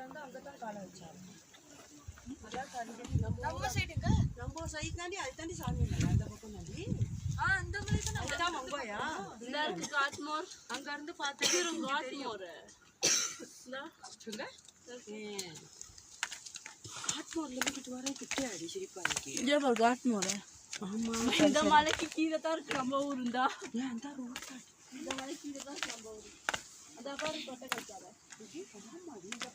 வந்து அங்கதான் காலை வச்சாங்க. நம்ம சைடுங்க நம்ம சைடு தாண்டி அது தாண்டி சாமி இல்லை அந்த பக்கம் தாண்டி. அந்த மாதிரி தான் மங்கோயா இந்த இருக்கு காட்மோர் அங்க இருந்து பார்த்தேன் காட்மோர் காட்மோர்ல இருந்து வர கிட்டே அடி சிரிப்பா இருக்கு. இங்கே பாரு காட்மோர். ஆமா இந்த மலைக்கு கீழே தான் இருக்கு நம்ம ஊர். இருந்தா அந்த ரோட் இந்த மலைக்கு கீழே தான் இருக்கு நம்ம ஊர். அத பாரு கொட்டை கட்டாத. ஆமா இந்த